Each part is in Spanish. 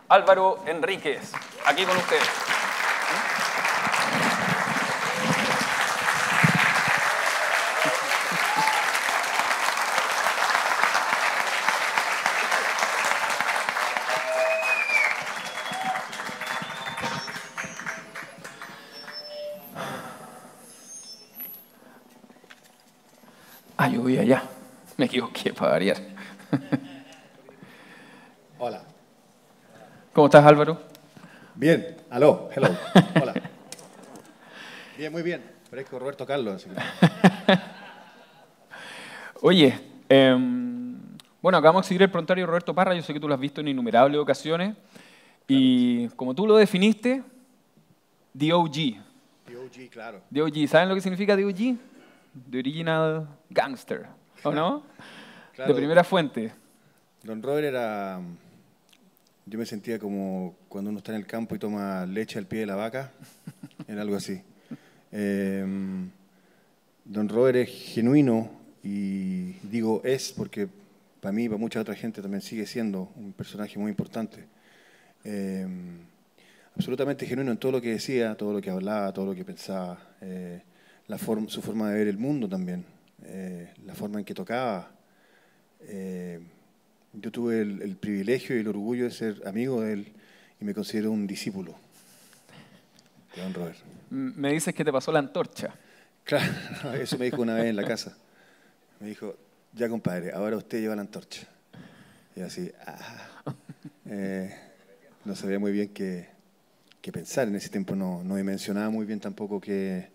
Álvaro Enríquez, aquí con ustedes. Ah, yo voy allá. Me equivoqué para variar. Hola. ¿Cómo estás, Álvaro? Bien. Aló. Hello. Hola. Bien, muy bien. Parezco Roberto Carlos. Así que... Oye, bueno, acabamos de seguir el prontuario de Roberto Parra. Yo sé que tú lo has visto en innumerables ocasiones. Claro que sí. Y como tú lo definiste, The OG. The OG, claro. The OG. ¿Saben lo que significa The OG? The Original Gangster. ¿O no? De Claro, primera fuente. don Robert era... Yo me sentía como cuando uno está en el campo y toma leche al pie de la vaca. Era algo así. Don Robert es genuino y digo es porque para mí y para mucha otra gente también sigue siendo un personaje muy importante. Eh, Absolutamente genuino en todo lo que decía, todo lo que hablaba, todo lo que pensaba, su forma de ver el mundo también, la forma en que tocaba. Eh, yo tuve el privilegio y el orgullo de ser amigo de él y me considero un discípulo de don Robert. Me dices que te pasó la antorcha. Claro, eso me dijo una vez en la casa. Me dijo, ya compadre, ahora usted lleva la antorcha. Y así, no sabía muy bien qué pensar. En ese tiempo no mencionaba muy bien tampoco qué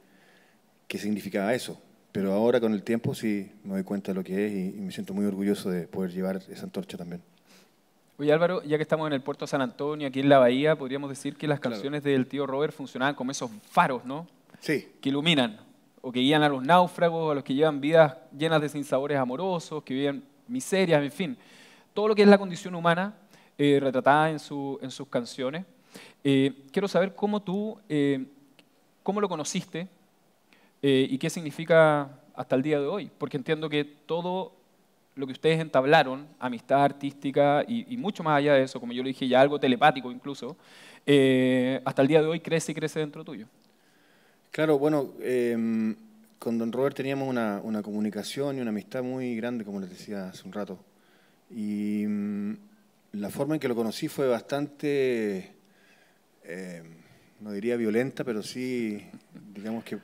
significaba eso. Pero ahora con el tiempo sí me doy cuenta de lo que es y me siento muy orgulloso de poder llevar esa antorcha también. Oye, Álvaro, ya que estamos en el puerto de San Antonio, aquí en la bahía, podríamos decir que las Claro. canciones del tío Robert funcionaban como esos faros, ¿no? Sí, Que iluminan o que guían a los náufragos, a los que llevan vidas llenas de sinsabores amorosos, que viven miserias, en fin. Todo lo que es la condición humana retratada en sus canciones. Quiero saber cómo tú, cómo lo conociste y qué significa hasta el día de hoy, porque entiendo que todo lo que ustedes entablaron, amistad artística y mucho más allá de eso, como yo lo dije ya, algo telepático incluso, hasta el día de hoy crece y crece dentro tuyo. claro, bueno, con don Robert teníamos una comunicación y una amistad muy grande, como les decía hace un rato. Y la forma en que lo conocí fue bastante, eh, no diría violenta, pero sí, digamos que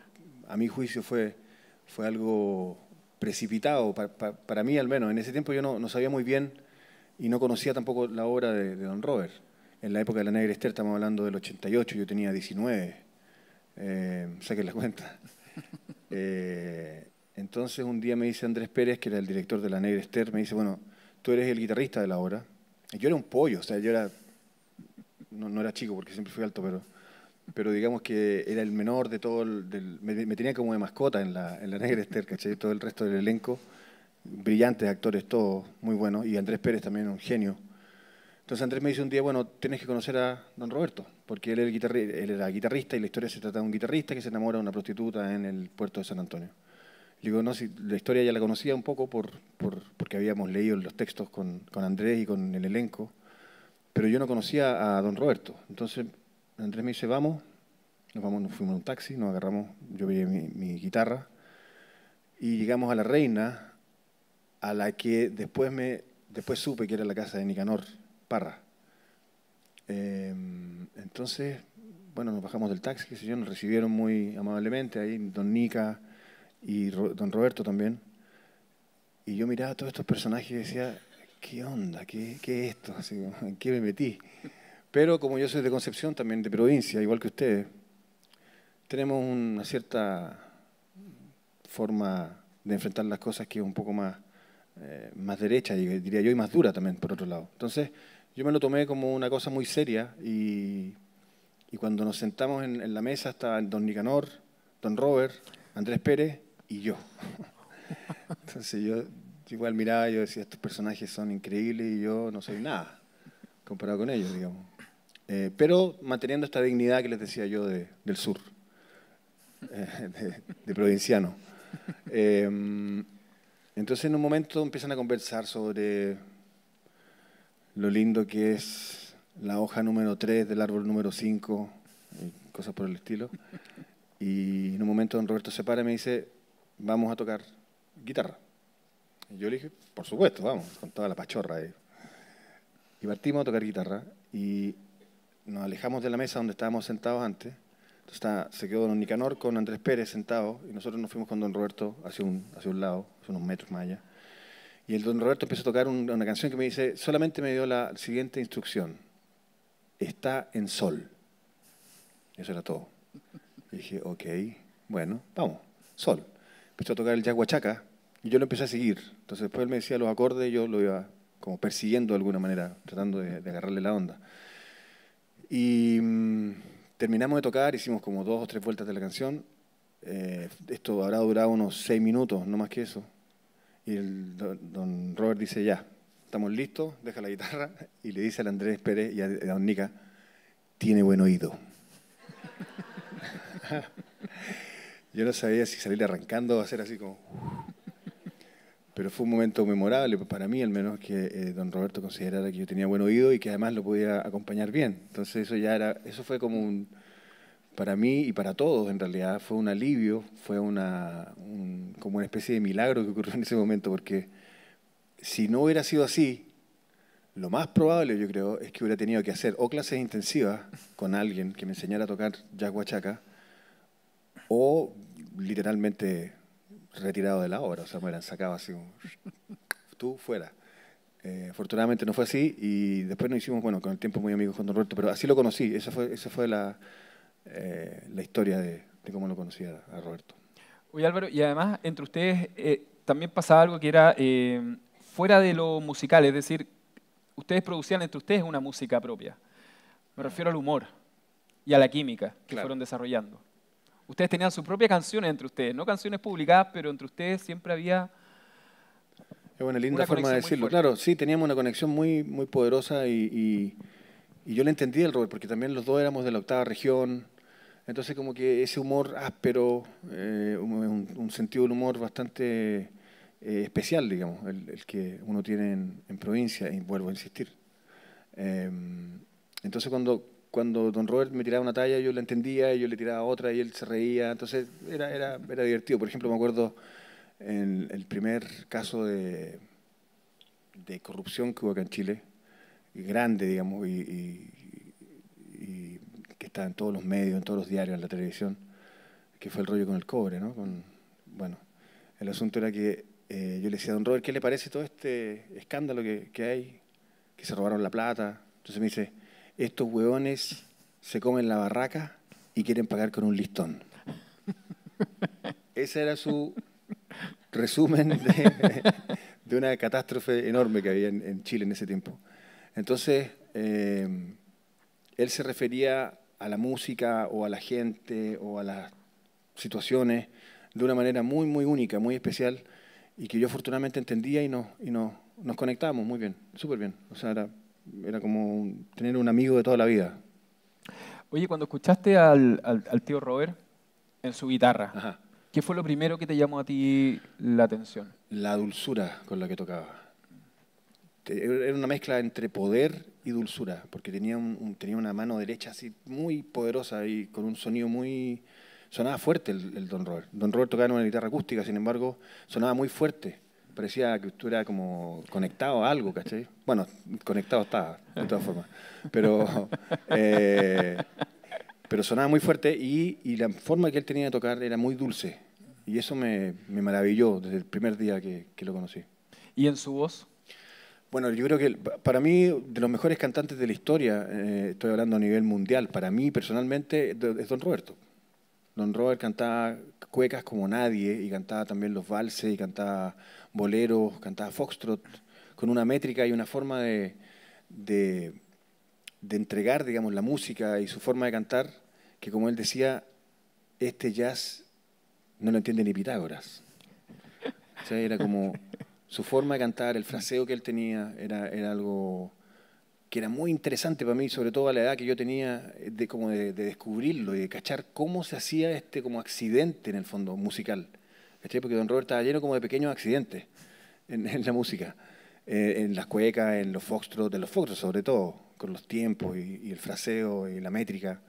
a mi juicio fue algo precipitado, para mí al menos. En ese tiempo yo no sabía muy bien y no conocía tampoco la obra de don Robert. En la época de La Negra Esther, estamos hablando del 88, yo tenía 19, saquen la cuenta. Entonces un día me dice Andrés Pérez, que era el director de La Negra Esther, me dice, bueno, tú eres el guitarrista de la obra. Y yo era un pollo, o sea, yo era, no era chico porque siempre fui alto, pero digamos que era el menor de todo, me tenía como de mascota en la Negra Esther, ¿cachai? Todo el resto del elenco, brillantes actores todos, muy buenos, y Andrés Pérez también un genio. Entonces Andrés me dice un día, bueno, tienes que conocer a don Roberto, porque él era guitarrista y la historia se trata de un guitarrista que se enamora de una prostituta en el puerto de San Antonio. Le digo, no, si la historia ya la conocía un poco porque habíamos leído los textos con Andrés y con el elenco, pero yo no conocía a don Roberto. Entonces Andrés me dice, vamos, nos fuimos en un taxi, nos agarramos, yo vi mi guitarra y llegamos a La Reina, a la que después supe que era la casa de Nicanor Parra. Entonces, bueno, nos bajamos del taxi, qué sé yo, nos recibieron muy amablemente ahí, don Nica y don Roberto también. Y yo miraba a todos estos personajes y decía, ¿qué onda? ¿Qué es esto? Así, ¿en qué me metí? Pero como yo soy de Concepción, también de provincia, igual que ustedes, tenemos una cierta forma de enfrentar las cosas que es un poco más derecha, diría yo, y más dura también, por otro lado. Entonces, yo me lo tomé como una cosa muy seria y cuando nos sentamos en la mesa estaban don Nicanor, don Robert, Andrés Pérez y yo. Entonces yo igual miraba y yo decía, estos personajes son increíbles y yo no soy nada comparado con ellos, digamos. Pero manteniendo esta dignidad que les decía yo del sur, de provinciano. Entonces en un momento empiezan a conversar sobre lo lindo que es la hoja número 3 del árbol número 5, y cosas por el estilo. Y en un momento don Roberto se para y me dice, vamos a tocar guitarra. Y yo le dije, por supuesto, vamos, con toda la pachorra. Y partimos a tocar guitarra y nos alejamos de la mesa donde estábamos sentados antes. Entonces se quedó don Nicanor con Andrés Pérez sentado y nosotros nos fuimos con don Roberto hacia un lado, hacia unos metros más allá. Y el don Roberto empezó a tocar una canción que me dice, solamente me dio la siguiente instrucción, está en sol. Eso era todo. Y dije, ok, bueno, vamos, sol. Empezó a tocar el yaguachaca y yo lo empecé a seguir. Entonces después él me decía los acordes y yo lo iba como persiguiendo de alguna manera, tratando de agarrarle la onda. Y terminamos de tocar, hicimos como 2 o 3 vueltas de la canción. Esto habrá durado unos 6 minutos, no más que eso. Y don Robert dice, ya, estamos listos, deja la guitarra y le dice a Andrés Pérez y a don Nica, tiene buen oído. Yo no sabía si salir arrancando o hacer así como... Pero fue un momento memorable, para mí al menos, que don Roberto considerara que yo tenía buen oído y que además lo podía acompañar bien. Entonces eso fue como para mí y para todos en realidad, fue un alivio, fue como una especie de milagro que ocurrió en ese momento, porque si no hubiera sido así, lo más probable, yo creo, es que hubiera tenido que hacer o clases intensivas con alguien que me enseñara a tocar yaguachaca, o literalmente retirado de la obra, o sea, me hubieran sacado así, tú fuera. Afortunadamente no fue así y después nos hicimos, bueno, con el tiempo muy amigos con don Roberto, pero así lo conocí, esa fue la historia de cómo lo conocí a Roberto. Oye Álvaro, y además entre ustedes también pasaba algo que era fuera de lo musical, es decir, ustedes producían entre ustedes una música propia. Me refiero al humor y a la química que Claro. fueron desarrollando. Ustedes tenían sus propias canciones entre ustedes, no canciones publicadas, pero entre ustedes siempre había Es una linda una forma de conexión muy decirlo. fuerte. Claro, sí, teníamos una conexión muy, muy poderosa y yo le entendí al Robert, porque también los dos éramos de la 8ª región. Entonces como que ese humor áspero, un sentido del humor bastante especial, digamos, el que uno tiene en provincia, y vuelvo a insistir. Entonces cuando don Robert me tiraba una talla, yo la entendía, y yo le tiraba otra y él se reía. Entonces era divertido. Por ejemplo, me acuerdo en el primer caso de corrupción que hubo acá en Chile, grande, digamos, y que está en todos los medios, en todos los diarios, en la televisión, que fue el rollo con el cobre, ¿no? Bueno, el asunto era que yo le decía a don Robert, ¿qué le parece todo este escándalo que hay? Que se robaron la plata. Entonces me dice, estos hueones se comen la barraca y quieren pagar con un listón. Ese era su resumen de una catástrofe enorme que había en Chile en ese tiempo. Entonces, él se refería a la música o a la gente o a las situaciones de una manera muy, muy única, muy especial, y que yo afortunadamente entendía y nos conectábamos muy bien, súper bien. O sea, era como tener un amigo de toda la vida. Oye, cuando escuchaste al tío Robert en su guitarra, Ajá. ¿qué fue lo primero que te llamó a ti la atención? La dulzura con la que tocaba. Era una mezcla entre poder y dulzura, porque tenía una mano derecha así muy poderosa y con un sonido muy... Sonaba fuerte el don Robert. Don Robert tocaba en una guitarra acústica, sin embargo, sonaba muy fuerte. Parecía que estuviera como conectado a algo, ¿cachai? Bueno, conectado estaba, de todas formas. Pero sonaba muy fuerte y la forma que él tenía de tocar era muy dulce. Y eso me maravilló desde el primer día que lo conocí. ¿Y en su voz? Bueno, yo creo que para mí, de los mejores cantantes de la historia, estoy hablando a nivel mundial, para mí personalmente es don Roberto. Don Robert cantaba cuecas como nadie y cantaba también los valses y cantaba boleros, cantaba foxtrot, con una métrica y una forma de entregar, digamos, la música y su forma de cantar, que como él decía, este jazz no lo entiende ni Pitágoras. O sea, era como su forma de cantar, el fraseo que él tenía, era algo que era muy interesante para mí, sobre todo a la edad que yo tenía, de descubrirlo y de cachar cómo se hacía como accidente en el fondo musical. ¿Cachai? Porque don Robert estaba lleno como de pequeños accidentes en la música, en las cuecas, en los foxtrot sobre todo, con los tiempos y el fraseo y la métrica.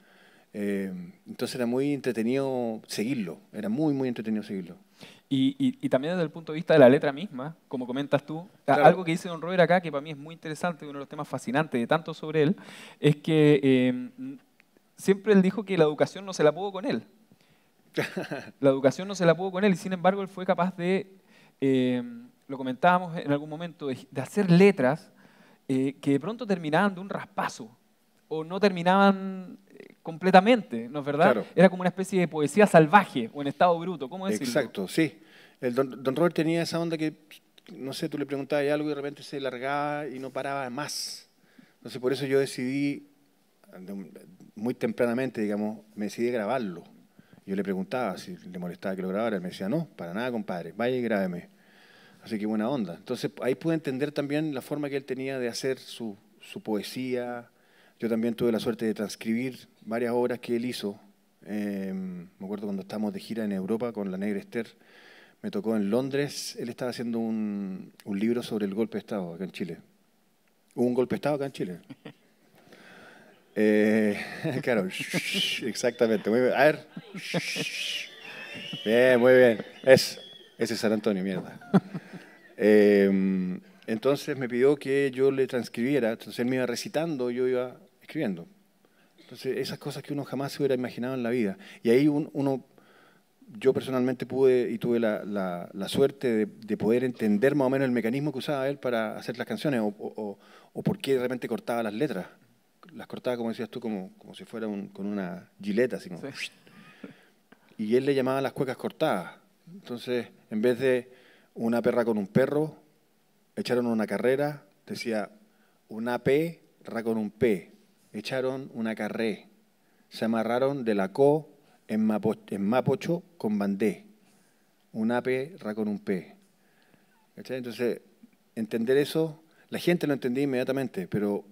Entonces era muy entretenido seguirlo, era muy, muy entretenido seguirlo. Y también desde el punto de vista de la letra misma, como comentas tú, Claro, algo que dice Don Robert acá, que para mí es muy interesante, uno de los temas fascinantes de tanto sobre él, es que siempre él dijo que la educación no se la pudo con él. La educación no se la pudo con él y sin embargo él fue capaz de, lo comentábamos en algún momento, de hacer letras que de pronto terminaban de un raspazo o no terminaban completamente, ¿no es verdad? claro, Era como una especie de poesía salvaje o en estado bruto, ¿cómo decirlo? exacto, sí. El Don Robert tenía esa onda que, no sé, tú le preguntabas algo y de repente se largaba y no paraba más. Entonces por eso yo decidí, muy tempranamente, digamos, me decidí a grabarlo. Yo le preguntaba si le molestaba que lo grabara, él me decía, no, para nada, compadre, vaya y grábeme. Así que buena onda. Entonces ahí pude entender también la forma que él tenía de hacer su poesía. Yo también tuve la suerte de transcribir varias obras que él hizo. Me acuerdo cuando estábamos de gira en Europa con la Negra Esther, me tocó en Londres, él estaba haciendo un libro sobre el golpe de Estado acá en Chile. Hubo un golpe de Estado acá en Chile. Eh, claro, exactamente. Muy bien. A ver. Bien, muy bien. Ese es San Antonio, mierda. Entonces me pidió que yo le transcribiera, entonces él me iba recitando, yo iba escribiendo. Entonces esas cosas que uno jamás se hubiera imaginado en la vida. Y ahí yo personalmente pude y tuve la suerte de poder entender más o menos el mecanismo que usaba él para hacer las canciones o por qué de repente cortaba las letras. Las cortaba, como decías tú, como si fuera con una gileta, así como. Sí. Y él le llamaba las cuecas cortadas. Entonces, en vez de una perra con un perro, echaron una carrera, decía una P, ra con un P. Echaron una carré. Se amarraron de la co en mapocho con bandé. Una P, ra con un P. ¿Cachai? Entonces, entender eso, la gente lo entendía inmediatamente, pero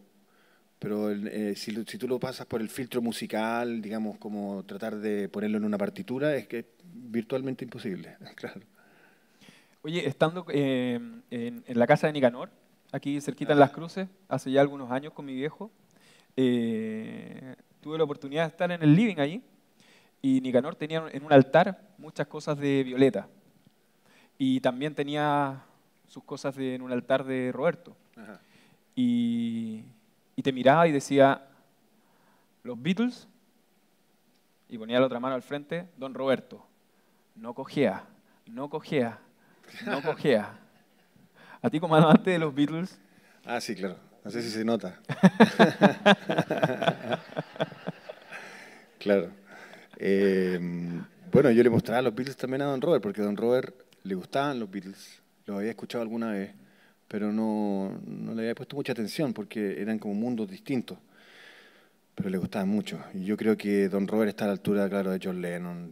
si tú lo pasas por el filtro musical, digamos, como tratar de ponerlo en una partitura, es que es virtualmente imposible. Claro. Oye, estando en la casa de Nicanor, aquí cerquita en Las Ajá. Cruces, hace ya algunos años con mi viejo, tuve la oportunidad de estar en el living allí y Nicanor tenía en un altar muchas cosas de Violeta y también tenía sus cosas en un altar de Roberto. Ajá. Y, y te miraba y decía, los Beatles, y ponía la otra mano al frente, Don Roberto, no cojea, no cojea, no cojea. A ti como amante de los Beatles, Ah, sí, claro. No sé si se nota. Claro. Eh, bueno, yo le mostraba los Beatles también a Don Robert, porque a Don Robert le gustaban los Beatles. Los había escuchado alguna vez, pero no le había puesto mucha atención porque eran como mundos distintos. Pero le gustaban mucho. Y yo creo que Don Robert está a la altura, claro, de John Lennon,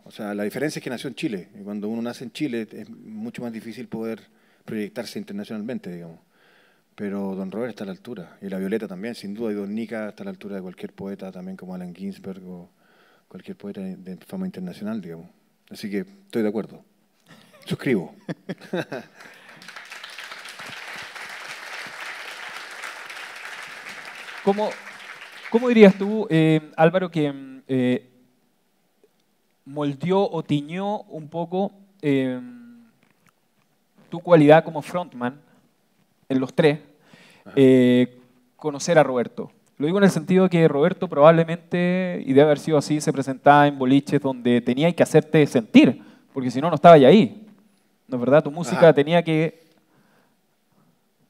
o sea, la diferencia es que nació en Chile. Y cuando uno nace en Chile es mucho más difícil poder proyectarse internacionalmente, digamos. Pero Don Robert está a la altura. Y la Violeta también, sin duda. Y Don Nica está a la altura de cualquier poeta, también como Allen Ginsberg o cualquier poeta de fama internacional, digamos. Así que estoy de acuerdo. Suscribo. ¿cómo, cómo dirías tú, Álvaro, que moldeó o tiñó un poco tu cualidad como frontman en los tres, Ajá. eh, conocer a Roberto? Lo digo en el sentido de que Roberto probablemente, y debe haber sido así, se presentaba en boliches donde tenía que hacerte sentir, porque si no, no estaba ya ahí. ¿No es verdad? Tu música Ajá. tenía que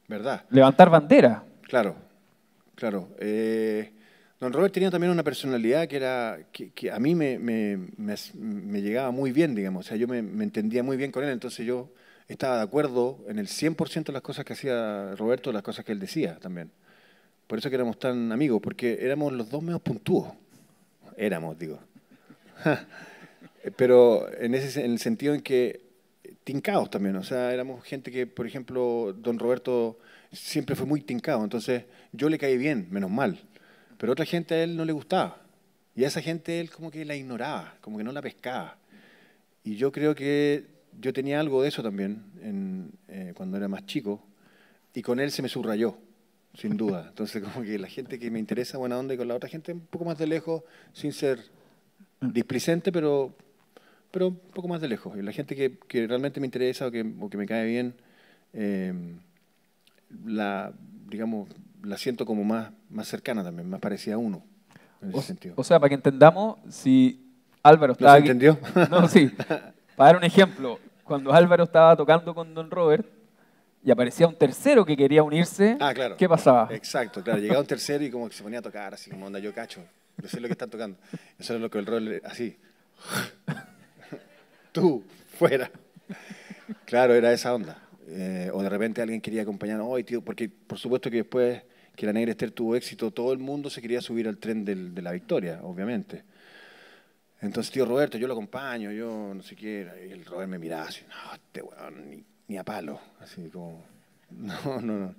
¿Verdad? levantar bandera. Claro, claro. Don Robert tenía también una personalidad que a mí me llegaba muy bien, digamos. O sea, yo me entendía muy bien con él, entonces yo estaba de acuerdo en el 100% de las cosas que hacía Roberto, las cosas que él decía también. Por eso que éramos tan amigos, porque éramos los dos menos puntúos. Éramos, digo. Pero en el sentido en que tincados también, o sea, éramos gente que, por ejemplo, don Roberto siempre fue muy tincado, entonces yo le caí bien, menos mal, pero otra gente a él no le gustaba, y a esa gente él como que la ignoraba, como que no la pescaba, y yo creo que yo tenía algo de eso también cuando era más chico, y con él se me subrayó, sin duda. Entonces, como que la gente que me interesa buena onda y con la otra gente un poco más de lejos, sin ser displicente, pero un poco más de lejos. Y la gente que realmente me interesa o que me cae bien, eh, la, digamos, la siento como más cercana también, más parecida a uno, en ese sentido. O sea, para que entendamos, si Álvaro ¿No estaba se aquí... entendió? No, sí. Para dar un ejemplo, cuando Álvaro estaba tocando con Don Robert y aparecía un tercero que quería unirse, Ah, claro. ¿qué pasaba? Exacto, claro. Llegaba un tercero y como que se ponía a tocar, así como onda, yo cacho. Yo sé lo que están tocando. Eso es lo que el rol, así. Tú, fuera. Claro, era esa onda. O de repente alguien quería acompañar, hoy tío, porque por supuesto que después que la Negra Esther tuvo éxito, todo el mundo se quería subir al tren de la victoria, obviamente. Entonces, tío Roberto, yo lo acompaño, yo no sé qué. Y el Robert me miraba así, no, este weón, ni a palo. Así como, no, no, no.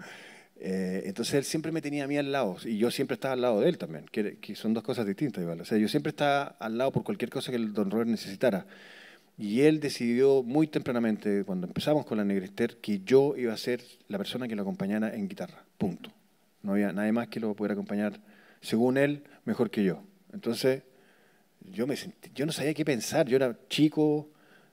Entonces él siempre me tenía a mí al lado y yo siempre estaba al lado de él también, que son dos cosas distintas igual. O sea, yo siempre estaba al lado por cualquier cosa que el don Robert necesitara. Y él decidió muy tempranamente, cuando empezamos con la Negrester, que yo iba a ser la persona que lo acompañara en guitarra. Punto. No había nadie más que lo pudiera acompañar, según él, mejor que yo. Entonces, yo no sabía qué pensar. Yo era chico,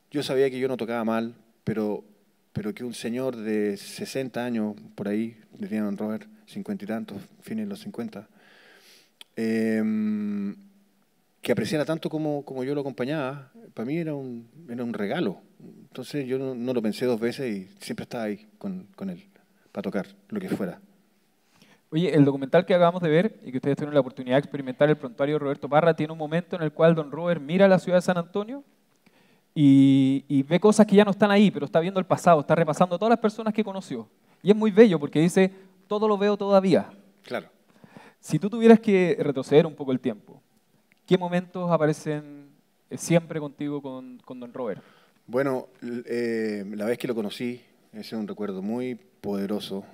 yo sabía que yo no tocaba mal, pero que un señor de 60 años, por ahí, tenía don Robert, 50 y tantos, fines de los 50, que apreciara tanto como yo lo acompañaba, para mí era un regalo. Entonces yo no lo pensé dos veces y siempre estaba ahí con él, para tocar lo que fuera. Oye, el documental que acabamos de ver y que ustedes tuvieron la oportunidad de experimentar, el prontuario de Roberto Parra, tiene un momento en el cual Don Robert mira la ciudad de San Antonio y ve cosas que ya no están ahí, pero está viendo el pasado, está repasando a todas las personas que conoció. Y es muy bello porque dice, todo lo veo todavía. Claro. Si tú tuvieras que retroceder un poco el tiempo, ¿qué momentos aparecen siempre contigo con Don Robert? Bueno, la vez que lo conocí, ese es un recuerdo muy poderoso.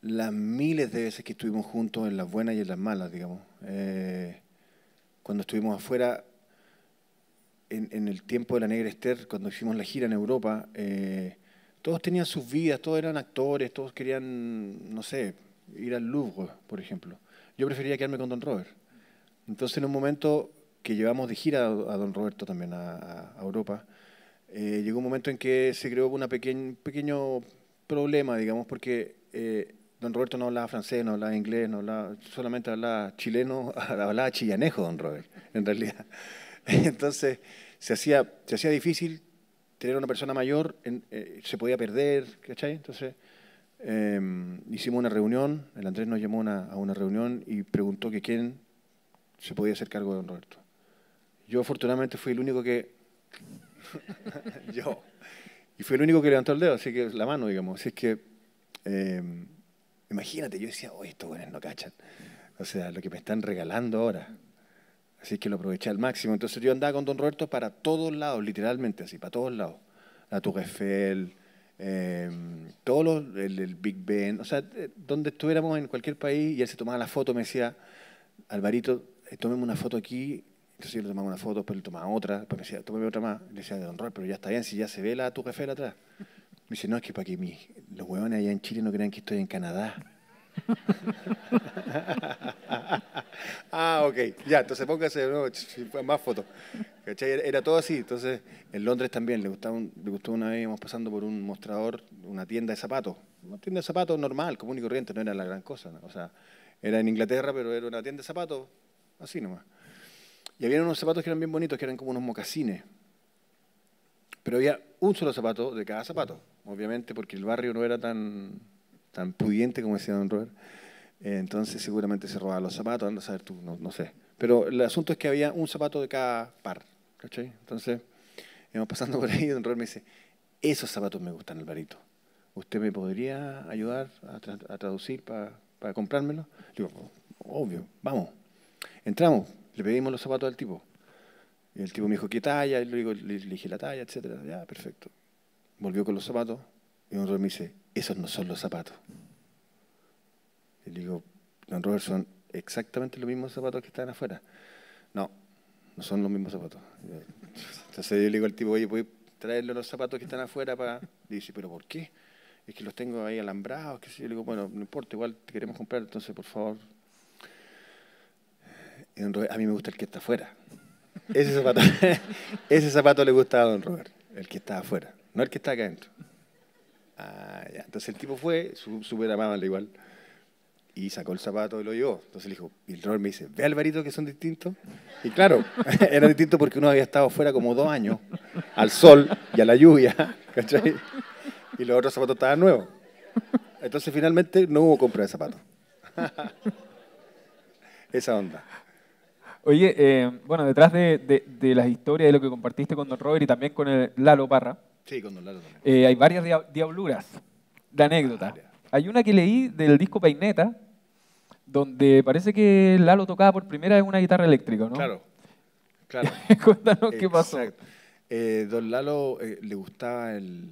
Las miles de veces que estuvimos juntos en las buenas y en las malas, digamos. Cuando estuvimos afuera, en el tiempo de la Negra Esther, cuando hicimos la gira en Europa, todos tenían sus vidas, todos eran actores, todos querían, no sé, ir al Louvre, por ejemplo. Yo prefería quedarme con Don Robert. Entonces, en un momento que llevamos de gira a Don Roberto también a Europa, llegó un momento en que se creó un pequeño problema, digamos, porque Don Roberto no hablaba francés, no hablaba inglés, no hablaba, solamente hablaba chileno, hablaba chillanejo, Don Robert, en realidad. Entonces, se hacía difícil tener una persona mayor, se podía perder, ¿cachai? Entonces, hicimos una reunión, el Andrés nos llamó a una reunión y preguntó que quién se podía hacer cargo de Don Roberto. Yo afortunadamente fui el único que... yo. Y fui el único que levantó el dedo, así que la mano, digamos. Así es que, eh, imagínate, yo decía, oye, estos buenos no cachan. O sea, lo que me están regalando ahora. Así que lo aproveché al máximo. Entonces yo andaba con Don Roberto para todos lados, literalmente así, para todos lados. La Torre Eiffel, el Big Ben, o sea, donde estuviéramos en cualquier país y él se tomaba la foto, me decía, Alvarito, tómeme una foto aquí. Entonces yo le tomaba una foto, después le tomaba otra, después me decía, tómeme otra más. Le decía, Don Robert, pero ya está bien, si ya se ve la Torre Eiffel atrás. Me dice, no, es que para que los huevones allá en Chile no crean que estoy en Canadá. Ah, ok, ya, entonces póngase de nuevo, más fotos. ¿Cachai? Era todo así. Entonces, en Londres también le gustó una vez, íbamos pasando por un mostrador, una tienda de zapatos. Una tienda de zapatos normal, común y corriente, no era la gran cosa, ¿no? O sea, era en Inglaterra, pero era una tienda de zapatos, así nomás. Y había unos zapatos que eran bien bonitos, que eran como unos mocasines. Pero había un solo zapato de cada zapato, obviamente, porque el barrio no era tan pudiente como decía Don Robert. Entonces seguramente se robaban los zapatos, anda a saber tú, no sé. Pero el asunto es que había un zapato de cada par, ¿cachai? Entonces íbamos pasando por ahí y Don Robert me dice, esos zapatos me gustan, Alvarito. ¿Usted me podría ayudar a traducir para comprármelos? Digo, obvio, vamos. Entramos, le pedimos los zapatos al tipo. Y el tipo me dijo, ¿qué talla? Y le dije la talla, etcétera. Ya, perfecto. Volvió con los zapatos y Don Robert me dice, esos no son los zapatos. Y le digo, Don Robert, son exactamente los mismos zapatos que están afuera. No, no son los mismos zapatos. Entonces yo le digo al tipo, oye, ¿puedes traerle los zapatos que están afuera para...? Y dice, ¿pero por qué? es que los tengo ahí alambrados, que sí. Yo le digo, bueno, no importa, igual te queremos comprar, entonces por favor. Y don Robert, a mí me gusta el que está afuera. Ese zapato, ese zapato le gustaba a don Robert, el que estaba afuera, no el que está acá adentro. Ah, ya. Entonces el tipo fue, súper amable igual, y sacó el zapato y lo llevó. Entonces le dijo, y el Robert me dice, ¿ve Alvarito que son distintos? Y claro, era distinto porque uno había estado fuera como 2 años, al sol y a la lluvia, ¿cachai? Y los otros zapatos estaban nuevos. Entonces finalmente no hubo compra de zapatos. Esa onda. Oye, bueno, detrás de las historias de lo que compartiste con Don Robert y también con el Lalo Parra, Sí, con don Lalo también. hay varias diabluras de anécdotas. Varias. Hay una que leí del disco Peineta, donde parece que Lalo tocaba por primera vez una guitarra eléctrica, ¿no? Claro, claro. Cuéntanos qué pasó. Exacto. Don Lalo le gustaba el...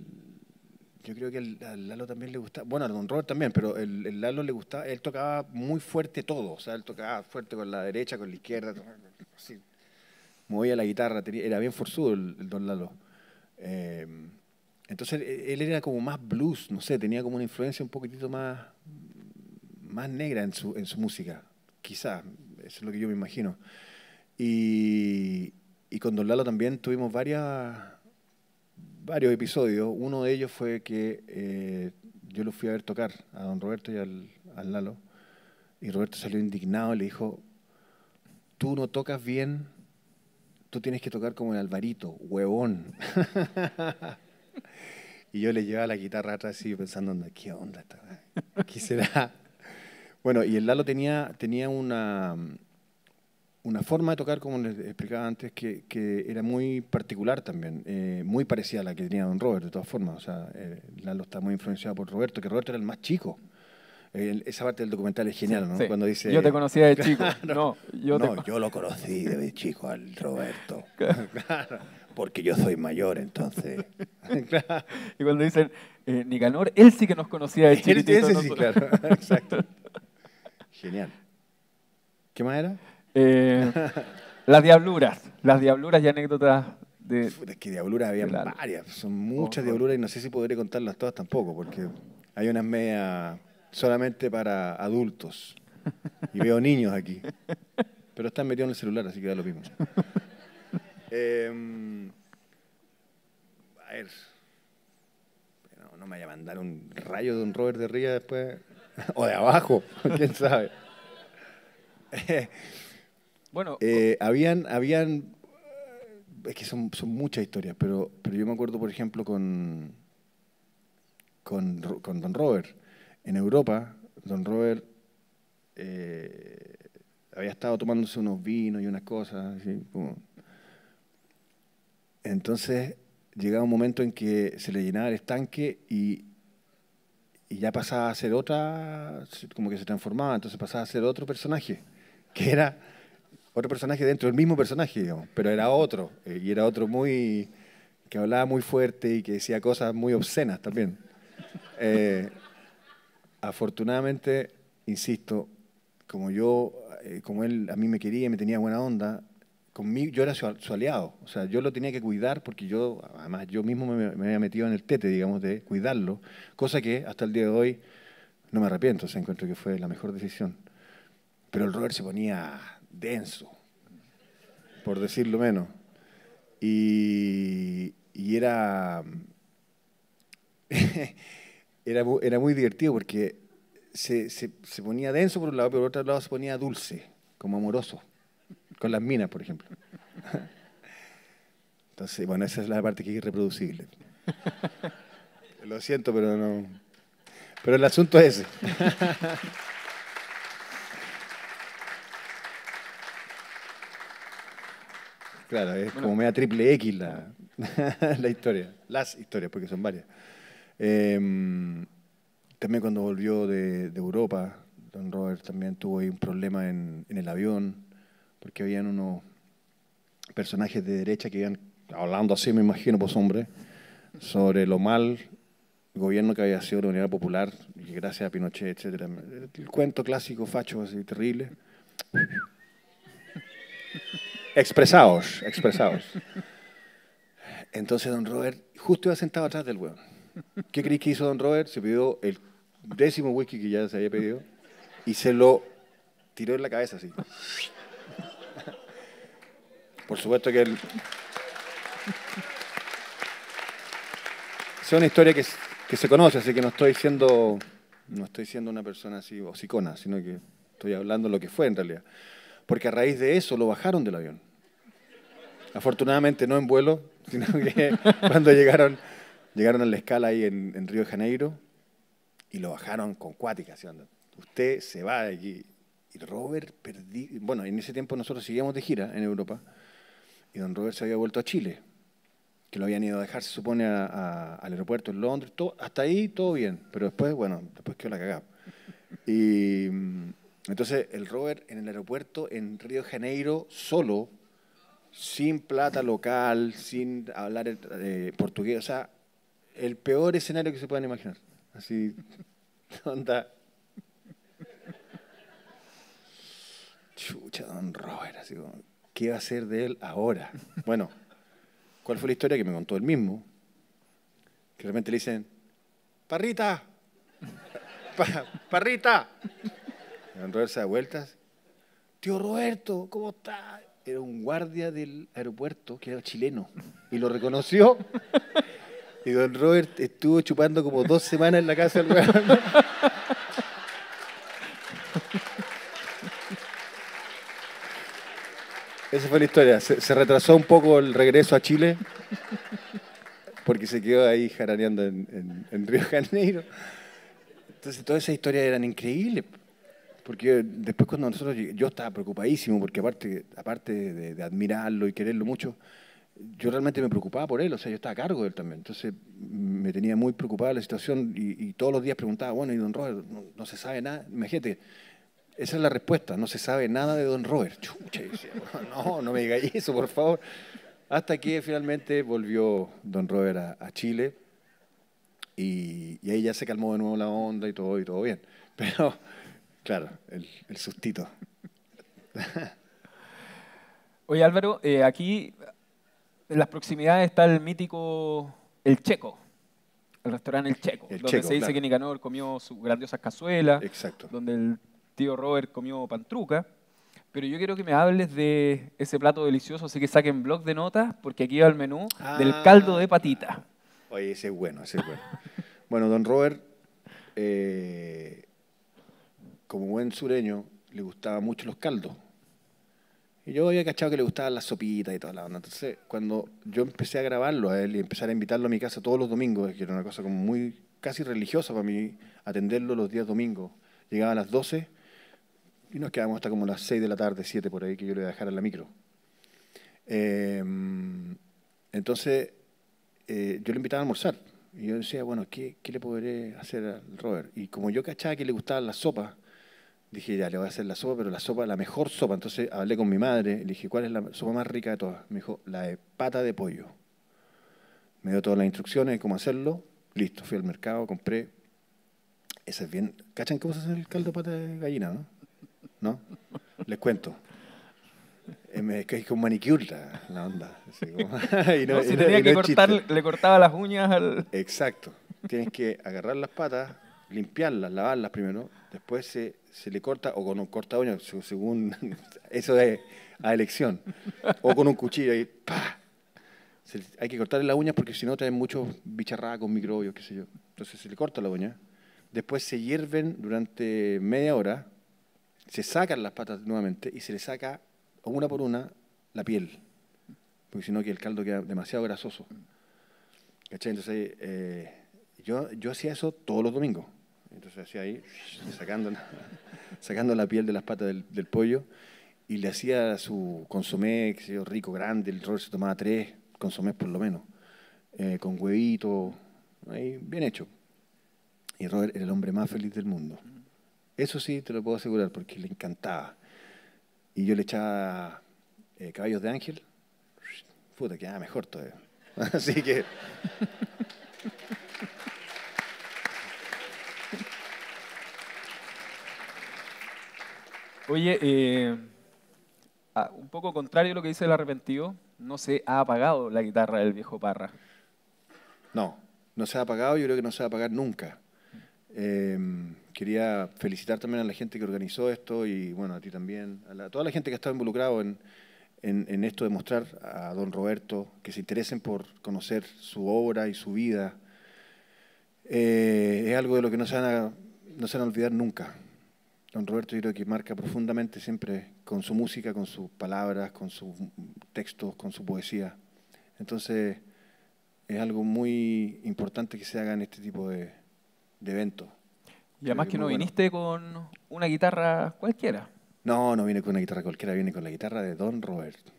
Yo creo que al Lalo también le gustaba, bueno, a don Robert también, pero el Lalo le gustaba, él tocaba muy fuerte todo, o sea, él tocaba fuerte con la derecha, con la izquierda, así. Movía la guitarra, era bien forzudo el don Lalo. Eh, entonces él era como más blues, no sé, tenía como una influencia un poquitito más negra en su música, quizás, eso es lo que yo me imagino. Y con don Lalo también tuvimos varios episodios. Uno de ellos fue que yo lo fui a ver tocar a don Roberto y al Lalo, y Roberto salió indignado y le dijo, tú no tocas bien, tú tienes que tocar como el Alvarito, huevón. Y yo le llevaba la guitarra atrás así pensando, ¿qué onda esta? ¿Qué será? Bueno, y el Lalo tenía una forma de tocar, como les explicaba antes, que era muy particular también, muy parecida a la que tenía don Robert, de todas formas. O sea, Lalo está muy influenciado por Roberto, que Roberto era el más chico. Esa parte del documental es genial, ¿no? Sí. Cuando dice... Yo te conocía de chico. Claro. No, Yo lo conocí de chico al Roberto. Claro, porque yo soy mayor, entonces. Claro. Y cuando dicen Nicanor, él sí que nos conocía de chiquitito. Ese sí, claro. Exacto. Genial. ¿Qué más era? Las diabluras y anécdotas de... Es que diabluras había Claro. varias, son muchas Horror. diabluras y no sé si podré contarlas todas tampoco, porque hay unas medias solamente para adultos. Y veo niños aquí. Pero están metidos en el celular, así que da lo mismo. A ver. No me vaya a mandar un rayo de un Robert de arriba después. O de abajo, quién sabe. Bueno, Habían, es que son muchas historias, pero yo me acuerdo, por ejemplo, con don Robert. En Europa, don Robert había estado tomándose unos vinos y unas cosas, así, como. Entonces llegaba un momento en que se le llenaba el estanque y ya pasaba a ser otra, como que se transformaba, entonces pasaba a ser otro personaje, que era otro personaje dentro del mismo personaje, digamos, pero era otro, y era otro que hablaba muy fuerte y que decía cosas muy obscenas también. Afortunadamente, insisto, como él a mí me quería y me tenía buena onda, conmigo, yo era su aliado, o sea, yo lo tenía que cuidar porque además yo mismo me había metido en el tete, digamos, de cuidarlo, cosa que hasta el día de hoy no me arrepiento, o sea, encuentro que fue la mejor decisión. Pero el Robert se ponía denso, por decirlo menos, y era muy divertido porque se ponía denso por un lado, pero por otro lado se ponía dulce, como amoroso, con las minas, por ejemplo. Entonces, bueno, esa es la parte que es irreproducible. Lo siento, pero no. Pero el asunto es ese. Claro, es como media triple X la historia. Las historias, porque son varias. También cuando volvió de Europa, don Robert también tuvo ahí un problema en el avión, porque habían unos personajes de derecha que iban hablando así, me imagino, pues hombre, sobre lo mal gobierno que había sido la Unidad Popular, y gracias a Pinochet, etcétera. El cuento clásico, facho, así, terrible. Expresados. Entonces don Robert justo iba sentado atrás del hueón. ¿Qué creéis que hizo don Robert? Se pidió el 10º whisky que ya se había pedido y se lo tiró en la cabeza así. Por supuesto que él... Es una historia que se conoce, así que no estoy siendo una persona así hocicona, sino que estoy hablando lo que fue en realidad. Porque a raíz de eso lo bajaron del avión. Afortunadamente no en vuelo, sino que cuando llegaron a la escala ahí en Río de Janeiro y lo bajaron con cuática. Así, usted se va de aquí. Y Robert bueno, en ese tiempo nosotros seguíamos de gira en Europa y don Robert se había vuelto a Chile, que lo habían ido a dejar, se supone, al aeropuerto en Londres. Hasta ahí todo bien, pero después quedó la cagada. Y entonces el Robert en el aeropuerto en Río de Janeiro, solo, sin plata local, sin hablar portugués, o sea, el peor escenario que se puedan imaginar. Así, onda. Chucha, don Robert, así como, ¿qué va a hacer de él ahora? Bueno, ¿cuál fue la historia que me contó él mismo? Que de repente le dicen, ¡Parrita! ¡Parrita! Y don Robert se da vueltas. Tío Roberto, ¿cómo está? Era un guardia del aeropuerto que era chileno y lo reconoció. Y don Robert estuvo chupando como 2 semanas en la casa del weón. Esa fue la historia. Se retrasó un poco el regreso a Chile porque se quedó ahí jaraneando en Río de Janeiro. Entonces todas esas historias eran increíbles. Porque después cuando yo estaba preocupadísimo porque aparte de admirarlo y quererlo mucho, yo realmente me preocupaba por él, o sea, yo estaba a cargo de él también. Entonces me tenía muy preocupada la situación y todos los días preguntaba, bueno, ¿y don Robert? No se sabe nada. Imagínate, esa es la respuesta, no se sabe nada de don Robert. Chucha, y decía, no me digáis eso, por favor. Hasta que finalmente volvió don Robert a Chile y ahí ya se calmó de nuevo la onda y todo bien. Pero, claro, el sustito. Oye Álvaro, aquí en las proximidades está el mítico El Checo, el restaurante El Checo, El donde Checo, se dice claro. que Nicanor comió sus grandiosas cazuelas, Exacto. donde el tío Robert comió pantruca. Pero yo quiero que me hables de ese plato delicioso, así que saquen blog de notas, porque aquí va el menú del caldo de Claro. patita. Oye, ese es bueno, ese es bueno. Bueno, don Robert, como buen sureño, le gustaban mucho los caldos. Y yo había cachado que le gustaban las sopitas y toda la onda. Entonces, cuando yo empecé a grabarlo a él y empezar a invitarlo a mi casa todos los domingos, que era una cosa como muy casi religiosa para mí, atenderlo los días domingos. Llegaba a las 12 y nos quedábamos hasta como las 6 de la tarde, 7 por ahí, que yo le iba a dejar en la micro. Eh, entonces, yo le invitaba a almorzar. Y yo decía, bueno, ¿qué le podré hacer al Robert? Y como yo cachaba que le gustaban las sopas, dije, ya, le voy a hacer la sopa, pero la mejor sopa. Entonces hablé con mi madre, le dije, ¿cuál es la sopa más rica de todas? Me dijo, la de pata de pollo. Me dio todas las instrucciones de cómo hacerlo. Listo, fui al mercado, compré. Esa es bien. ¿Cachan cómo se hace el caldo de pata de gallina, no? ¿No? Les cuento. Me caí con manicure la onda. Así como, y No, si no tenía que es cortar, chiste. le cortaba las uñas al... Exacto. Tienes que agarrar las patas, limpiarlas, lavarlas primero, después se le corta, o con un corta uña, según eso es a elección, o con un cuchillo y ¡pa! Hay que cortarle las uñas porque si no traen muchos bicharracos, microbios, qué sé yo. Entonces se le corta la uña, después se hierven durante media hora, se sacan las patas nuevamente y se le saca una por una la piel, porque si no que el caldo queda demasiado grasoso. ¿Cachai? Entonces, yo hacía eso todos los domingos. Entonces hacía ahí, sacando la piel de las patas del pollo y le hacía su consomé, que sé yo, rico, grande. El Robert se tomaba 3 consomés por lo menos, con huevito, ahí, bien hecho. Y Robert era el hombre más feliz del mundo. Eso sí, te lo puedo asegurar, porque le encantaba. Y yo le echaba caballos de ángel, puta, quedaba mejor todavía. Así que... Oye, un poco contrario a lo que dice el arrepentido, no se ha apagado la guitarra del viejo Parra. No, no se ha apagado, yo creo que no se va a apagar nunca. Quería felicitar también a la gente que organizó esto y bueno, a ti también, a toda la gente que ha estado involucrado en esto de mostrar a don Roberto, que se interesen por conocer su obra y su vida. Es algo de lo que no se van a olvidar nunca. Don Roberto yo creo que marca profundamente siempre con su música, con sus palabras, con sus textos, con su poesía. Entonces es algo muy importante que se hagan este tipo de eventos. Y además que no viniste con una guitarra cualquiera. No, no viene con una guitarra cualquiera, viene con la guitarra de don Roberto.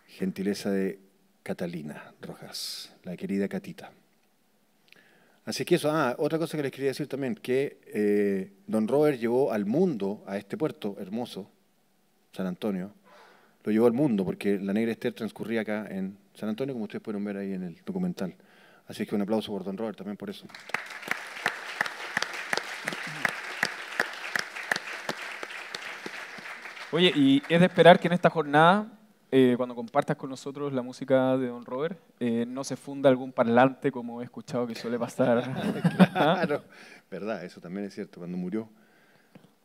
Gentileza de Catalina Rojas, la querida Catita. Así que eso, otra cosa que les quería decir también, que don Robert llevó al mundo a este puerto hermoso, San Antonio, lo llevó al mundo porque la Negra Ester transcurría acá en San Antonio, como ustedes pueden ver ahí en el documental. Así que un aplauso por don Robert también por eso. Oye, y es de esperar que en esta jornada, cuando compartas con nosotros la música de don Robert, no se funda algún parlante como he escuchado que suele pasar. Claro, verdad, eso también es cierto. Cuando murió,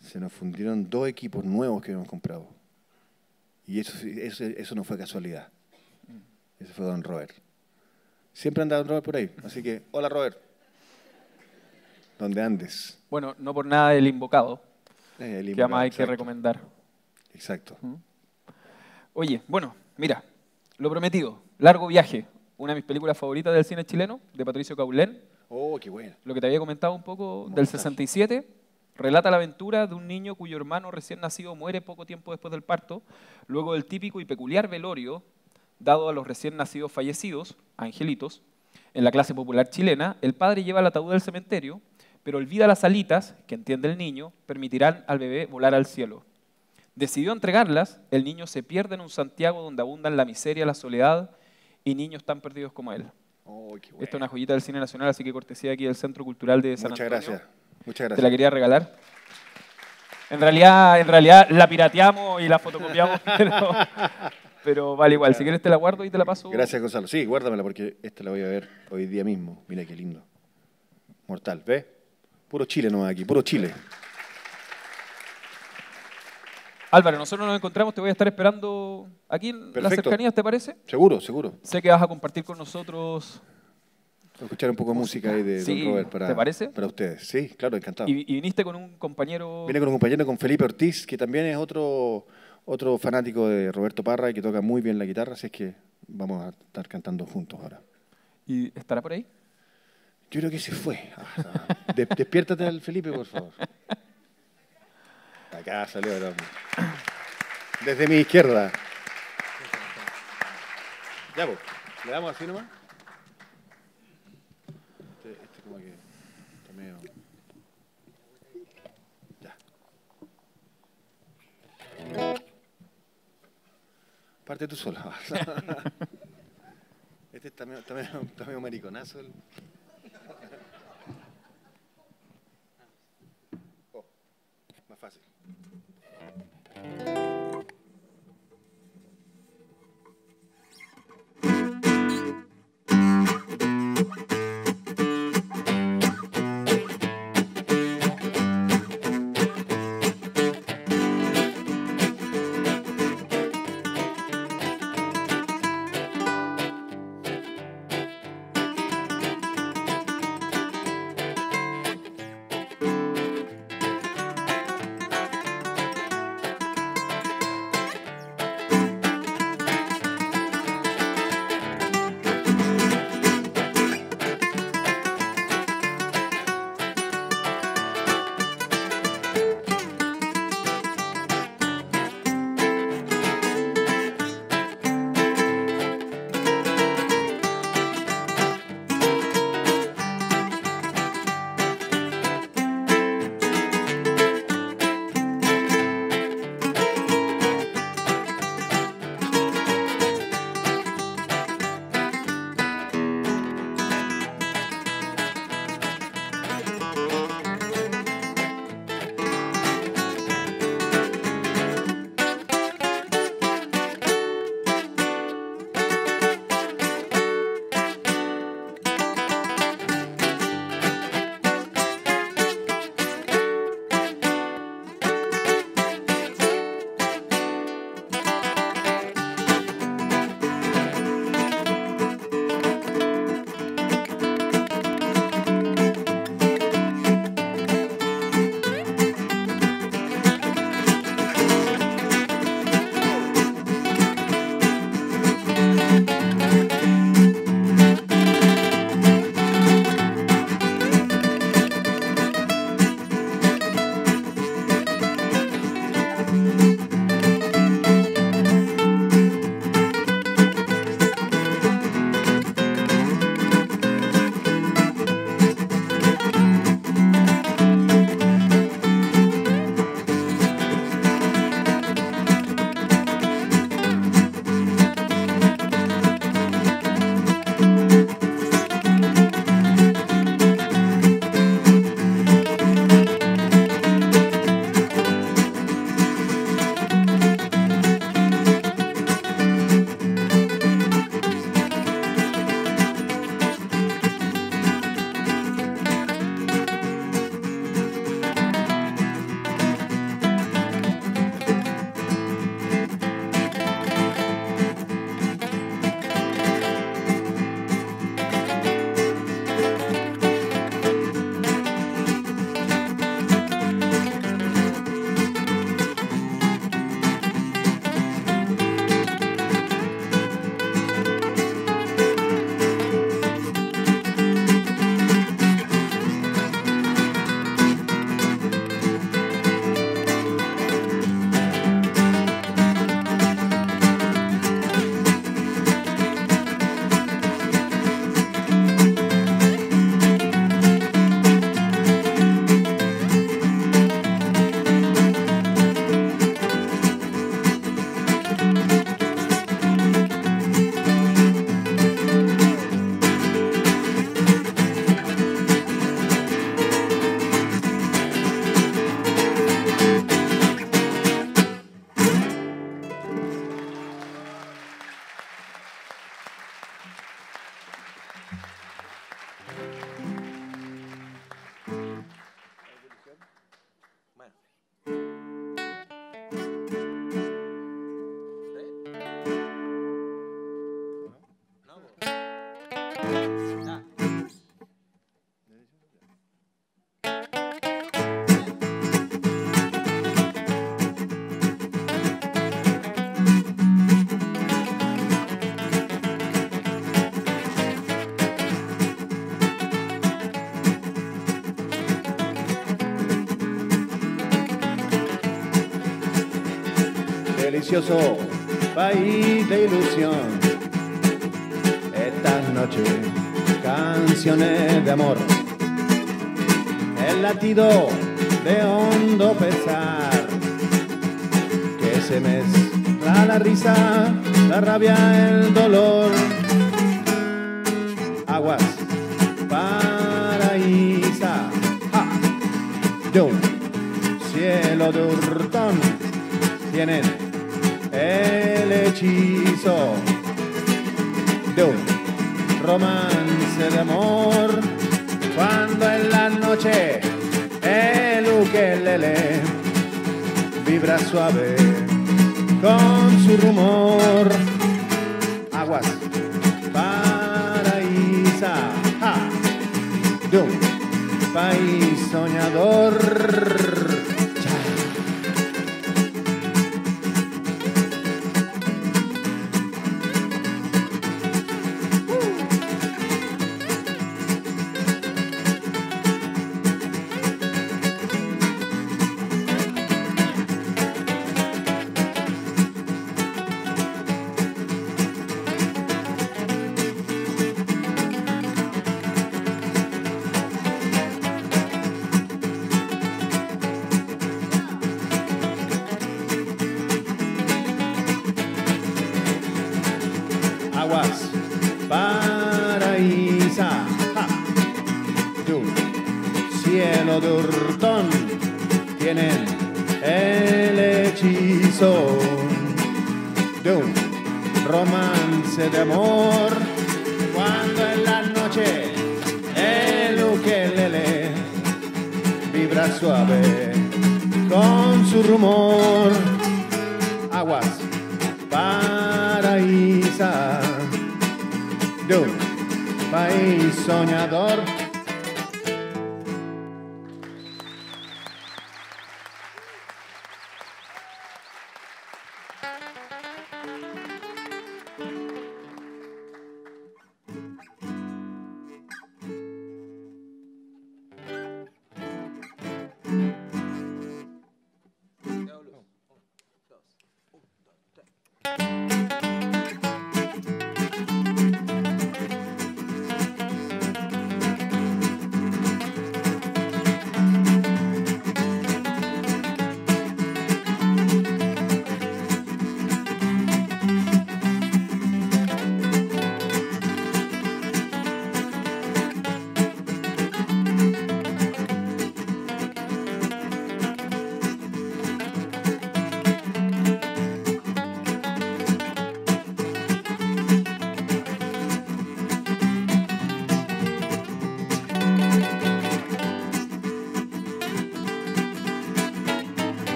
se nos fundieron 2 equipos nuevos que hemos comprado. Y eso no fue casualidad. Ese fue don Robert. Siempre anda don Robert por ahí. Así que, hola Robert. Donde andes. Bueno, no por nada el invocado, que además hay que recomendar. Exacto. Oye, bueno, mira, lo prometido, Largo Viaje, una de mis películas favoritas del cine chileno, de Patricio Caulén. Oh, qué buena. Lo que te había comentado un poco, del 67, relata la aventura de un niño cuyo hermano recién nacido muere poco tiempo después del parto, luego del típico y peculiar velorio dado a los recién nacidos fallecidos, angelitos. En la clase popular chilena, el padre lleva el ataúd al cementerio, pero olvida las alitas, que entiende el niño, permitirán al bebé volar al cielo. Decidió entregarlas, el niño se pierde en un Santiago donde abundan la miseria, la soledad y niños tan perdidos como él. Oh, qué bueno. Esta es una joyita del cine nacional, así que cortesía aquí del Centro Cultural de San Antonio. Muchas gracias. Muchas gracias. Te la quería regalar. En realidad la pirateamos y la fotocopiamos, pero vale igual. Si quieres te la guardo y te la paso. Gracias, Gonzalo. Sí, guárdamela porque esta la voy a ver hoy día mismo. Mira qué lindo. Mortal, ¿ves? Puro Chile nomás aquí, puro Chile. Álvaro, nosotros nos encontramos, te voy a estar esperando aquí en las cercanías, ¿te parece? Seguro, seguro. Sé que vas a compartir con nosotros. Escuchar un poco de música ahí de don Robert ¿te parece? para ustedes. Sí, claro, encantado. Y viniste con un compañero. Vine con un compañero, con Felipe Ortiz, que también es otro fanático de Roberto Parra y que toca muy bien la guitarra, así es que vamos a estar cantando juntos ahora. ¿Y estará por ahí? Yo creo que se fue. Despiértate al Felipe, por favor. Acá salió el hombre. Desde mi izquierda. Ya, pues, ¿le damos así nomás? Este como que está medio... Ya. Parte tú solo. Este está medio mariconazo. Más fácil. precioso país de ilusión. Estas noches, canciones de amor, el latido de hondo pesar, que se mezcla la risa, la rabia, el dolor. Aguas paraísa, ¡ja! De un cielo de hurtón tienen el hechizo de un romance de amor. Cuando en la noche el ukelele vibra suave con su rumor. Aguas paraísa, ¡ja! De un país soñador. Aguas paraísa, ¡ja! De un cielo de hurtón tienen el hechizo de un romance de amor. Cuando en la noche el ukelele vibra suave con su rumor. Aguas paraísa de un país soñador.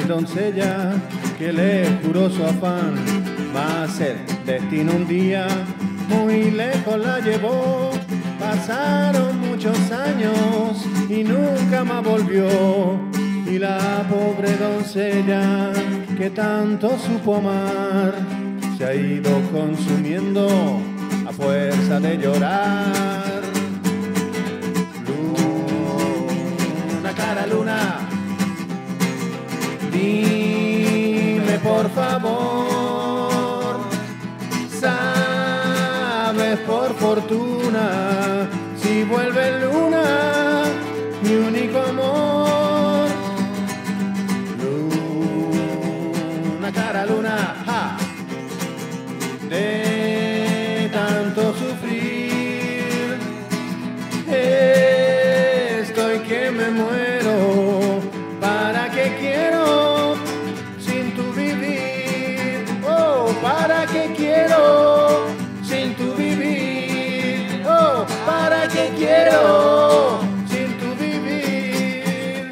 doncella que le juró su afán. Va a ser destino un día, muy lejos la llevó. Pasaron muchos años y nunca más volvió. Y la pobre doncella que tanto supo amar se ha ido consumiendo a fuerza de llorar. Luna, cara luna, dime por favor, sabes por fortuna si vuelve luna, mi único amor. Luna, cara luna, ja, de tanto sufrir estoy que me muero. ¿Para qué quiero sin tu vivir? Oh, ¿para qué quiero sin tu vivir? Oh, ¿para qué quiero sin tu vivir?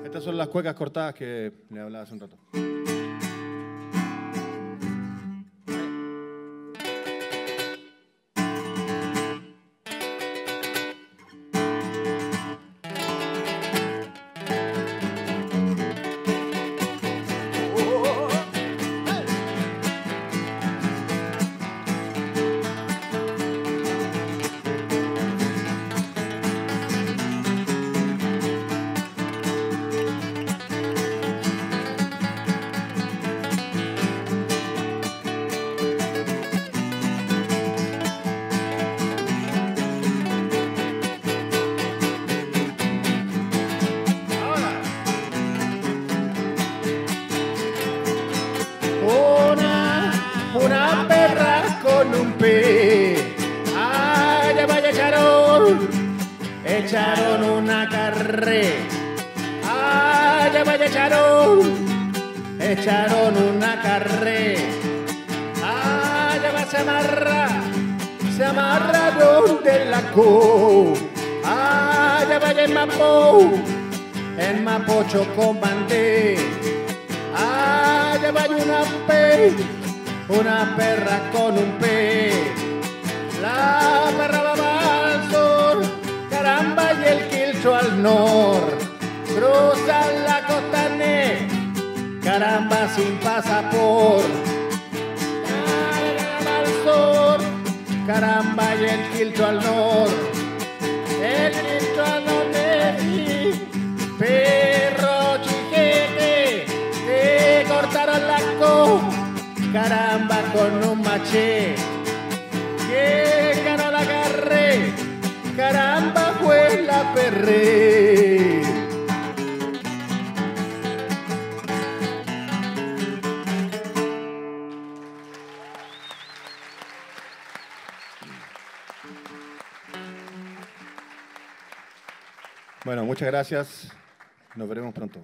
Estas son las cuecas cortadas que le hablaba hace un rato. Una perra con un pe. Ay, vaya echaron una carre. Ay, vaya echaron una carre. Ay, va se amarraron de la co. Ay, vaya en Mapocho comandé. Ay, vaya una perra con un pe. La perra va al sur, caramba, y el quilcho al norte. Cruzan la costanera, caramba, sin pasaporte. Caramba al sur, caramba, y el quilcho al norte. El quilcho al norte, perro chiquete, te cortaron la co. Caramba, con un machete, que ganó la carre, caramba, fue la perre. Bueno, muchas gracias. Nos veremos pronto.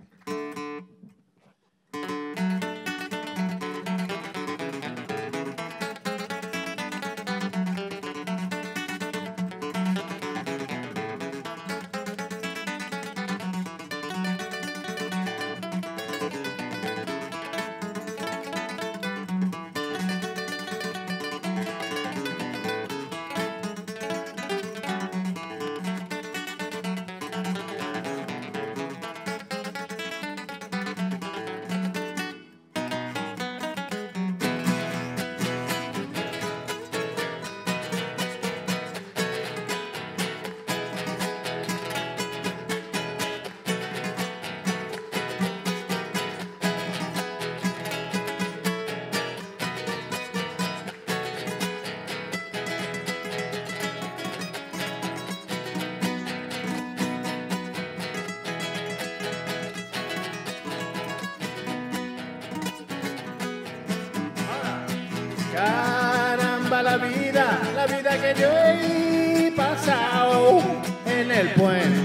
Caramba, la vida que yo he pasado en el puente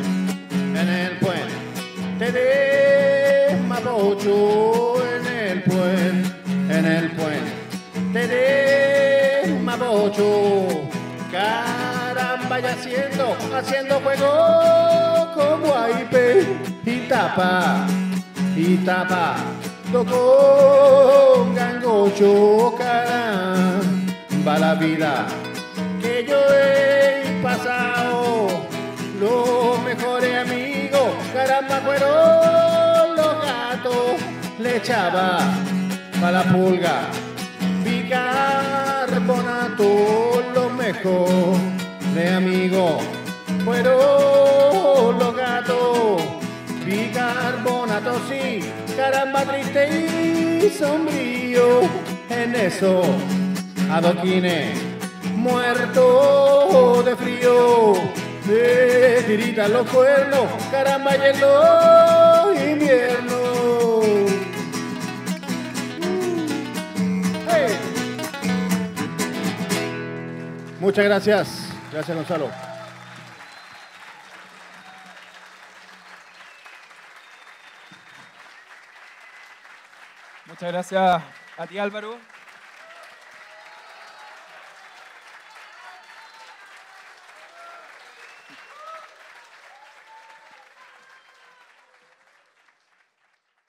de Mapocho. tenés mapocho. Caramba, y haciendo juego con guaype y tapa, tocó un gangocho. Caramba, la vida que yo he pasado, los mejores amigos, caramba, fueron los gatos. Le echaba pa' la pulga bicarbonato, los mejores amigos fueron los gatos. Bicarbonato, sí, caramba, triste y sombrío. En eso, adoquines, muerto de frío, se tiritan los cuernos, caramba, y en los inviernos. Hey. Muchas gracias. Gracias, Gonzalo. Muchas gracias a ti, Álvaro.